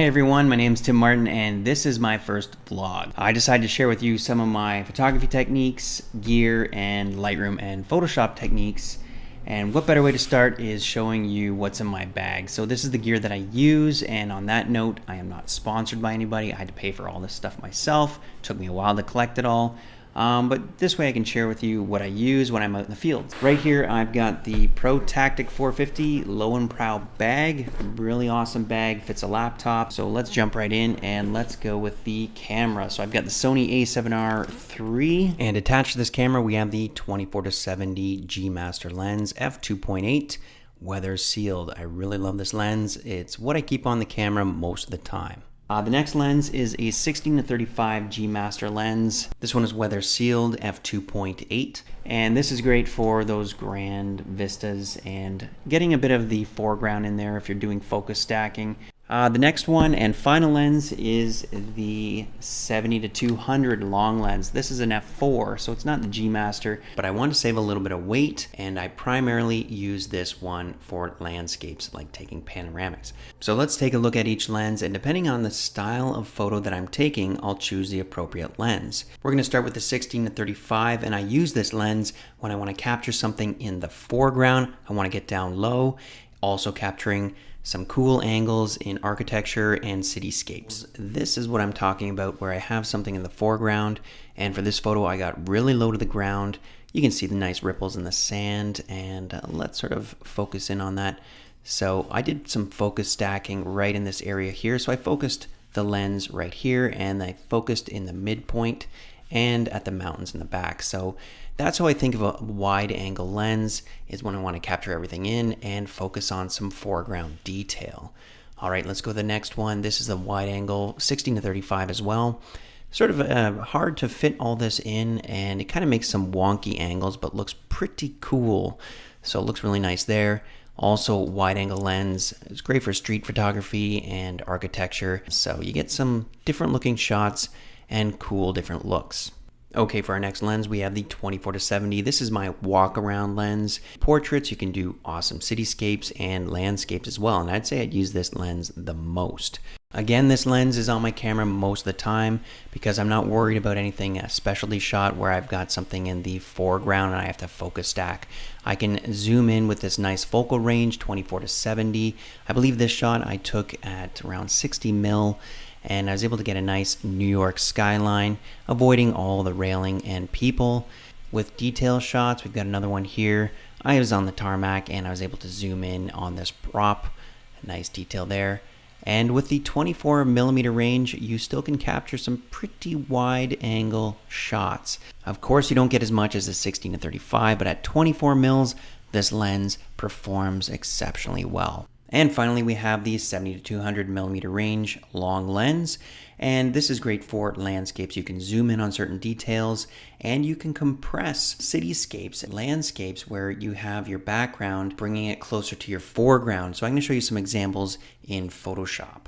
Hey everyone, my name is Tim Martin and this is my first vlog. I decided to share with you some of my photography techniques, gear, and Lightroom and Photoshop techniques. And what better way to start is showing you what's in my bag. So this is the gear that I use, and on that note, I am not sponsored by anybody. I had to pay for all this stuff myself. It took me a while to collect it all. But this way I can share with you what I use when I'm out in the field. Right here I've got the Pro Tactic 450 Low and Proud bag. Really awesome bag, fits a laptop. So let's jump right in and let's go with the camera. So I've got the Sony a7R III, and attached to this camera we have the 24-70 G Master lens f2.8 weather sealed. I really love this lens. It's what I keep on the camera most of the time. The next lens is a 16-35 G Master lens. This one is weather sealed f2.8, and this is great for those grand vistas and getting a bit of the foreground in there if you're doing focus stacking. The next one and final lens is the 70-200 long lens. This is an f4, so it's not the G Master, but I want to save a little bit of weight, and I primarily use this one for landscapes, like taking panoramics. So let's take a look at each lens, and depending on the style of photo that I'm taking, I'll choose the appropriate lens. We're going to start with the 16-35, and I use this lens when I want to capture something in the foreground. I want to get down low, also capturing some cool angles in architecture and cityscapes. This is what I'm talking about, where I have something in the foreground, and for this photo I got really low to the ground. You can see the nice ripples in the sand, and let's sort of focus in on that. So I did some focus stacking right in this area here. So I focused the lens right here, and I focused in the midpoint and at the mountains in the back. So that's how I think of a wide angle lens, is when I want to capture everything in and focus on some foreground detail. All right, let's go to the next one. This is a wide angle 16-35 as well. Sort of hard to fit all this in, and it kind of makes some wonky angles, but looks pretty cool. So it looks really nice there. Also, wide angle lens is great for street photography and architecture. So you get some different looking shots and cool different looks. Okay, for our next lens, we have the 24-70. This is my walk around lens. Portraits, you can do awesome cityscapes and landscapes as well, and I'd say I'd use this lens the most. Again, this lens is on my camera most of the time because I'm not worried about anything a specialty shot where I've got something in the foreground and I have to focus stack. I can zoom in with this nice focal range, 24-70. I believe this shot I took at around 60 mil, and I was able to get a nice New York skyline, avoiding all the railing and people. With detail shots, we've got another one here. I was on the tarmac and I was able to zoom in on this prop. Nice detail there. And with the 24mm range, you still can capture some pretty wide angle shots. Of course, you don't get as much as the 16-35, but at 24 mils, this lens performs exceptionally well. And finally, we have the 70-200mm range long lens, and this is great for landscapes. You can zoom in on certain details, and you can compress cityscapes and landscapes where you have your background, bringing it closer to your foreground. So I'm going to show you some examples in Photoshop.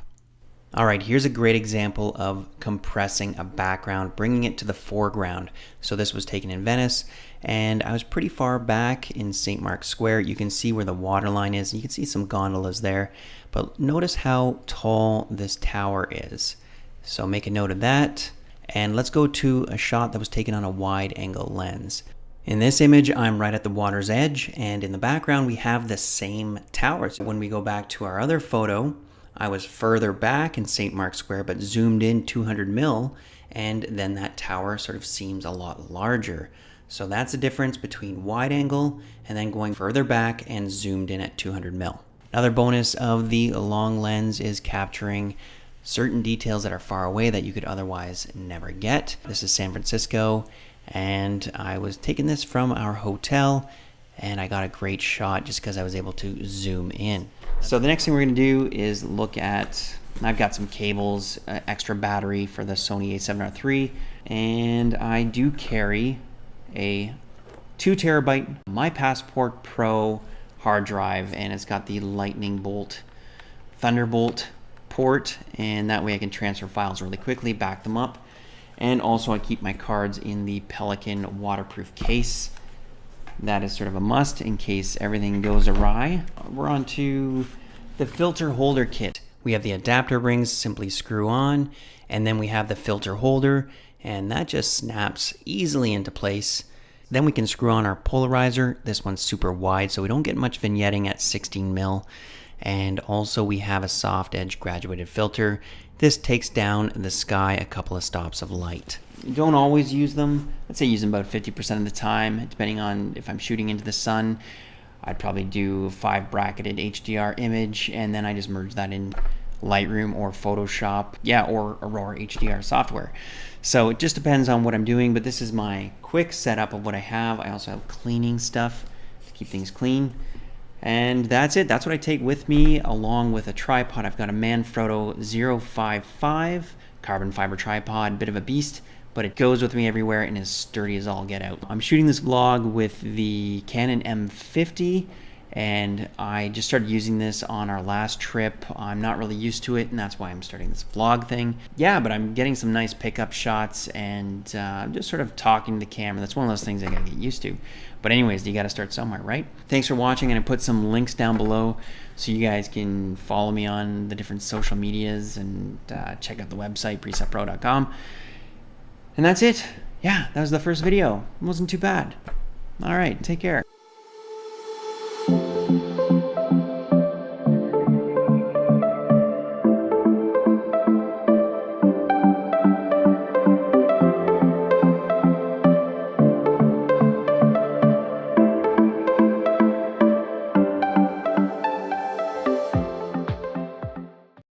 All right, here's a great example of compressing a background, bringing it to the foreground. So this was taken in Venice, and I was pretty far back in St. Mark's Square. You can see where the water line is. You can see some gondolas there, but notice how tall this tower is. So make a note of that, and let's go to a shot that was taken on a wide angle lens. In this image, I'm right at the water's edge, and in the background, we have the same tower. So when we go back to our other photo, I was further back in St. Mark's Square, but zoomed in 200 mil, and then that tower sort of seems a lot larger. So that's the difference between wide angle and then going further back and zoomed in at 200 mil. Another bonus of the long lens is capturing certain details that are far away that you could otherwise never get. This is San Francisco, and I was taking this from our hotel, and I got a great shot just because I was able to zoom in. So the next thing we're going to do is look at, I've got some cables, extra battery for the Sony a7R III, and I do carry a 2 terabyte My Passport Pro hard drive, and it's got the Lightning Bolt Thunderbolt port, and that way I can transfer files really quickly, back them up. And also I keep my cards in the Pelican waterproof case. That is sort of a must in case everything goes awry. We're on to the filter holder kit. We have the adapter rings, simply screw on, and then we have the filter holder, and that just snaps easily into place. Then we can screw on our polarizer. This one's super wide, so we don't get much vignetting at 16 mil. And also we have a soft edge graduated filter. This takes down the sky a couple of stops of light. You don't always use them. I'd say use them about 50% of the time, depending on if I'm shooting into the sun. I'd probably do a 5 bracketed HDR image, and then I just merge that in Lightroom or Photoshop, or Aurora HDR software. So it just depends on what I'm doing, but this is my quick setup of what I have. I also have cleaning stuff to keep things clean. And that's it. That's what I take with me, along with a tripod. I've got a Manfrotto 055 carbon fiber tripod, bit of a beast, but it goes with me everywhere and is sturdy as all get out. I'm shooting this vlog with the Canon M50, and I just started using this on our last trip. I'm not really used to it, and that's why I'm starting this vlog thing. Yeah, but I'm getting some nice pickup shots, and I'm just sort of talking to the camera. That's one of those things I gotta get used to. But anyways, you gotta start somewhere, right? Thanks for watching, and I put some links down below so you guys can follow me on the different social medias and check out the website, presetpro.com. And that's it. Yeah, that was the first video. It wasn't too bad. All right, take care.